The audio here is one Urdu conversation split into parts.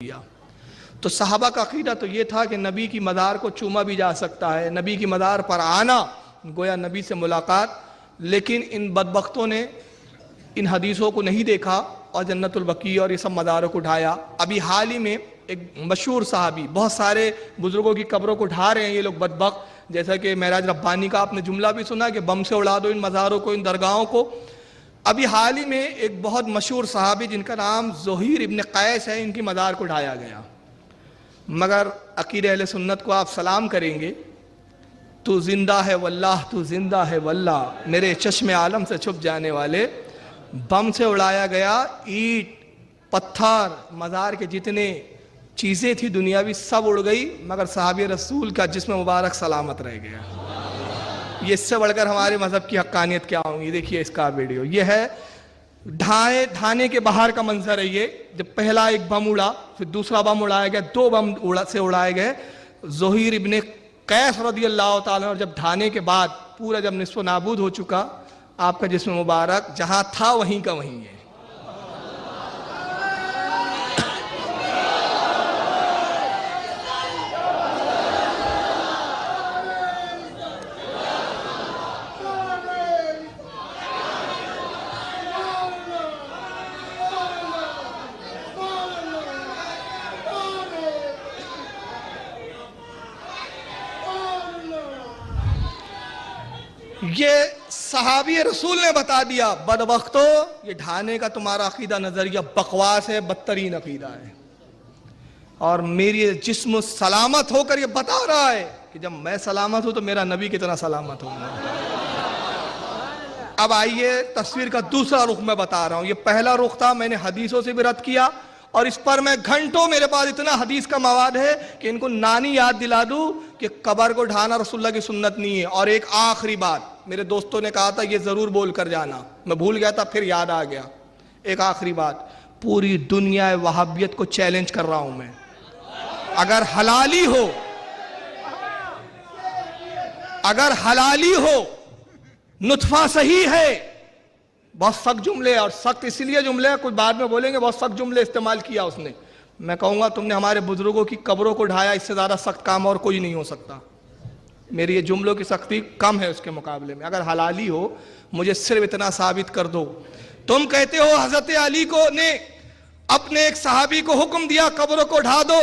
دیا۔ تو صحابہ کا عقیدہ تو یہ تھا کہ نبی کی مزار کو چوما بھی جا سکتا ہے، نبی کی مزار پر آنا گویا نبی سے ملاقات، لیکن ان بدبختوں نے ان حدیثوں کو نہیں دیکھا اور جنت البقیع اور یہ سب مزاروں کو ڈھایا۔ ابھی حال ہی میں ایک مشہور صحابی، بہت سارے بزرگوں کی قبروں کو ڈھا رہے ہیں یہ لوگ بدبخت، جیسا کہ معراج ربانی کا آپ نے جملہ بھی سنا کہ بم سے اڑا دو ان مزاروں کو، ان درگاہوں کو۔ ابھی حال ہی میں ایک بہت مشہور صحابی جن کا نام زہیر ابن قیس ہے، ان کی مزار کو ڈھایا گیا، مگر عقیدہ اہل سنت کو آپ سلام کریں گے، تو زندہ ہے واللہ، تو زندہ ہے واللہ، میرے چشم عالم سے چھپ جانے والے، بم سے اڑایا گیا، اینٹ پتھر مزار کے جتنے چیزیں تھی دنیاوی سب اڑ گئی، مگر صحابی رسول کا جسم مبارک سلامت رہ گیا۔ یہ اس سے بڑھ کر ہمارے مذہب کی حقانیت کیا ہوں گی؟ دیکھیے اس کا ویڈیو، یہ ہے ڈھانے کے باہر کا منظر ہے۔ یہ جب پہلا ایک بم اڑا، پھر دوسرا بم اڑایا گیا، دو بم سے اڑائے گئے۔ زہیر ابن قیس رضی اللہ تعالیٰ، اور جب ڈھانے کے بعد پورا جب نصف و نابود ہو چکا، آپ کا جسم مبارک جہاں تھا وہیں کا وہیں ہے۔ یہ صحابی رسول نے بتا دیا، بدبختو یہ ڈھانے کا تمہارا عقیدہ نظریہ بکواس ہے، بدترین عقیدہ ہے، اور میری جسم سلامت ہو کر یہ بتا رہا ہے کہ جب میں سلامت ہوں تو میرا نبی کتنا سلامت ہوگا۔ اب آئیے تصویر کا دوسرا رخ میں بتا رہا ہوں۔ یہ پہلا رخ تھا، میں نے حدیثوں سے بھی رد کیا، اور اس پر میں گھنٹوں، میرے پاس اتنا حدیث کا مواد ہے کہ ان کو نانی یاد دلا دوں کہ قبر کو ڈھانا رسول اللہ کی سنت نہیں ہے۔ اور ایک آخری بات، میرے دوستوں نے کہا تھا یہ ضرور بول کر جانا، میں بھول گیا تھا، پھر یاد آ گیا۔ ایک آخری بات، پوری دنیا وہابیت کو چیلنج کر رہا ہوں میں، اگر حلالی ہو، اگر حلالی ہو، نطفہ صحیح ہے، بہت سخت جملے، اور سخت اس لیے جملے کچھ بعد میں بولیں گے، بہت سخت جملے استعمال کیا اس نے، میں کہوں گا تم نے ہمارے بزرگوں کی قبروں کو ڈھایا، اس سے زیادہ سخت کام اور کوئی نہیں ہو سکتا۔ میری یہ جملوں کی سختی کم ہے اس کے مقابلے میں۔ اگر حلالی ہو، مجھے صرف اتنا ثابت کر دو، تم کہتے ہو حضرت علی کو نے اپنے ایک صحابی کو حکم دیا قبروں کو ڈھا دو،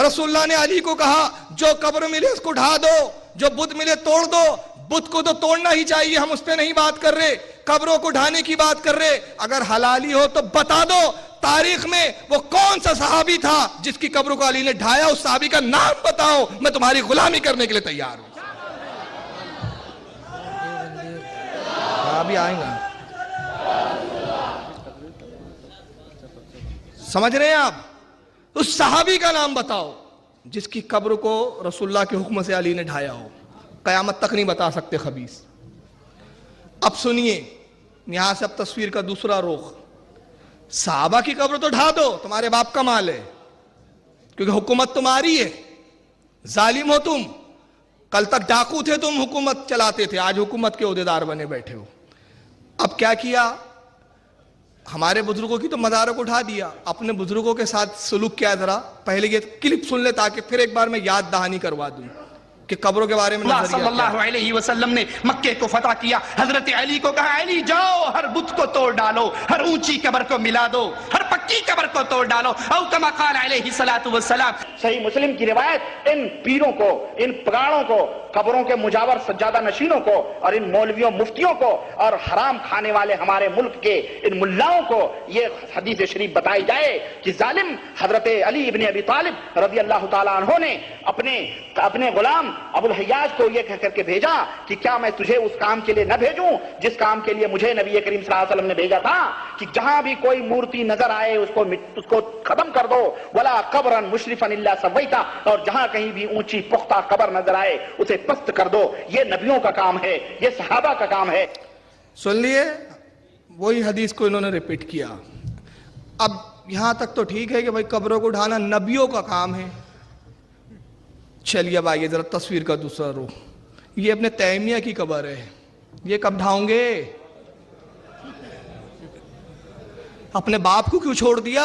رسول اللہ نے علی کو کہا جو قبر ملے اس کو ڈھا دو، جو بت ملے توڑ دو۔ بت کو تو توڑنا ہی چاہیے، ہم اس پہ نہیں بات کر رہے، قبروں کو ڈھانے کی بات کر رہے۔ اگر حلالی ہو تو بتا دو تاریخ میں وہ کون سا صحابی تھا جس کی قبروں کو علی نے ڈھایا، اس صحابی کا نام بتاؤ، میں تمہاری غلامی کرنے کے لیے تیار ہوں۔ ابھی آئیں گا، سمجھ رہے ہیں آپ؟ اس صحابی کا نام بتاؤ جس کی قبر کو رسول اللہ کے حکم سے علی نے ڈھایا ہو، قیامت تک نہیں بتا سکتے خبیث۔ اب سنیے، یہاں سے اب تصویر کا دوسرا رخ، صحابہ کی قبر تو ڈھا دو، تمہارے باپ کا مال ہے، کیونکہ حکومت تمہاری ہے، ظالم ہو تم، کل تک ڈاکو تھے تم، حکومت چلاتے تھے، آج حکومت کے عہدیدار بنے بیٹھے ہو۔ اب کیا کیا؟ ہمارے بزرگوں کی تو مزاروں کو اٹھا دیا، اپنے بزرگوں کے ساتھ سلوک کیا؟ ذرا پہلے یہ کلپ سن لے تاکہ پھر ایک بار میں یاد دہانی کروا دوں کہ قبروں کے بارے میں اللہ نظریہ صلی اللہ علیہ وسلم نے مکے کو فتح کیا، حضرت علی کو کہا علی جاؤ ہر بت کو توڑ ڈالو، ہر اونچی قبر کو ملا دو، ہر پکی قبر کو توڑ ڈالو، او کما قال علیہ الصلوۃ والسلام۔ صحیح مسلم کی روایت، ان پیروں کو، ان پگاڑوں کو، قبروں کے مجاور سجادہ نشینوں کو، اور ان مولویوں مفتیوں کو، اور حرام کھانے والے ہمارے ملک کے ان ملاؤں کو یہ حدیث شریف بتائی جائے کہ ظالم حضرت علی ابن ابی طالب رضی اللہ تعالیٰ عنہ نے اپنے غلام ابو الحیاج کو یہ کہہ کر کے بھیجا کہ کیا میں تجھے اس کام کے لیے نہ بھیجوں جس کام کے لیے مجھے نبی کریم صلی اللہ علیہ وسلم نے بھیجا تھا، کہ جہاں بھی کوئی مورتی نظر آئے اس کو ختم کر دو، ولا قبرا مشرفا الا سویتا، اور جہاں کہیں بھی اونچی پختہ قبر نظر آئے اسے پست کر دو۔ یہ نبیوں کا کام ہے، یہ صحابہ کا کام ہے۔ سن لیے، وہی حدیث کو انہوں نے ریپیٹ کیا۔ اب یہاں تک تو ٹھیک ہے کہ بھائی قبروں کو ڈھانا نبیوں کا کام ہے۔ چلیے اب آئیے ذرا تصویر کا دوسرا رخ، یہ اپنے تیمیہ کی قبر ہے، یہ کب ڈھاؤں گے؟ اپنے باپ کو کیوں چھوڑ دیا؟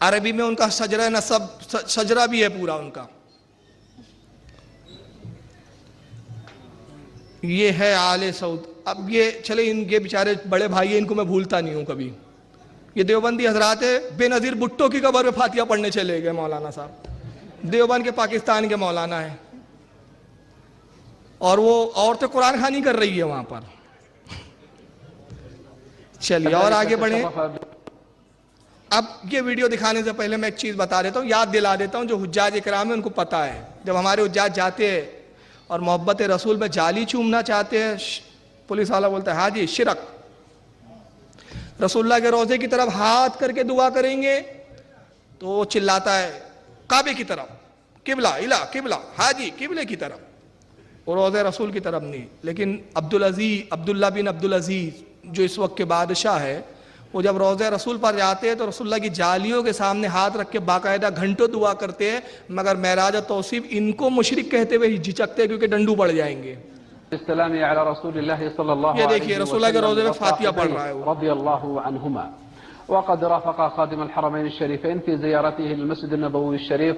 عربی میں ان کا شجرہ نسب شجرہ بھی ہے پورا ان کا. یہ ہے آل سعود. اب یہ چلے یہ بیچارے بڑے بھائی ہیں, ان کو میں بھولتا نہیں ہوں کبھی. یہ دیوبندی حضرات ہے, بے نظیر بھٹو کی قبر پہ فاتحہ پڑھنے چلے گئے مولانا صاحب. دیوبند کے پاکستان کے مولانا ہیں, اور وہ عورتیں قرآن خوانی کر رہی ہے وہاں پر. چلیے اور آگے بڑھیں. اب یہ ویڈیو دکھانے سے پہلے میں ایک چیز بتا دیتا ہوں, یاد دلا دیتا ہوں, جو حجاج اکرام ہیں ان کو پتا ہے. جب ہمارے حجاج جاتے ہیں اور محبت رسول میں جالی چومنا چاہتے ہیں, پولیس والا بولتا ہے ہاں جی شرک. رسول اللہ کے روضے کی طرف ہاتھ کر کے دعا کریں گے تو وہ چلاتا ہے کعبے کی طرف, قبلہ الہ قبلہ, ہاں جی قبلے کی طرف, اور روضے رسول کی طرف نہیں. لیکن عبداللہ بن عبدالعزیز جو اس وقت کے بادشاہ ہے, وہ جب روضہ رسول پر جاتے ہیں تو رسول اللہ کی جالیوں کے سامنے ہاتھ رکھ کے باقاعدہ گھنٹوں دعا کرتے ہیں, مگر معراج توصیف ان کو مشرک کہتے ہوئے جھجکتے کیونکہ ڈنڈو پڑ جائیں گے. السلام علی رسول اللہ صلی اللہ یہ علیہ دیکھیے رسول اللہ کے روضے میں فاتحہ پڑھ رہا ہے وہ. رضی اللہ عنہما. وقد رافق خادم الحرمين الشريفين في زيارته للمسجد النبوي الشريف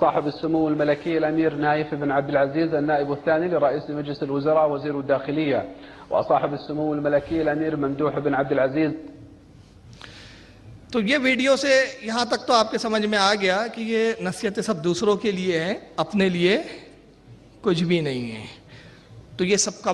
صاحب السمو الملكي الأمير نايف بن عبد العزيز النائب الثاني لرئيس مجلس الوزراء وزير الداخلية, وصاحب السمو الملكي الأمير ممدوح بن عبد العزيز. تو یہ ویڈیو سے یہاں تک تو آپ کے سمجھ میں آ گیا کہ یہ نصیحتیں سب دوسروں کے لیے ہیں, اپنے لیے کچھ بھی نہیں ہے. تو یہ سب کا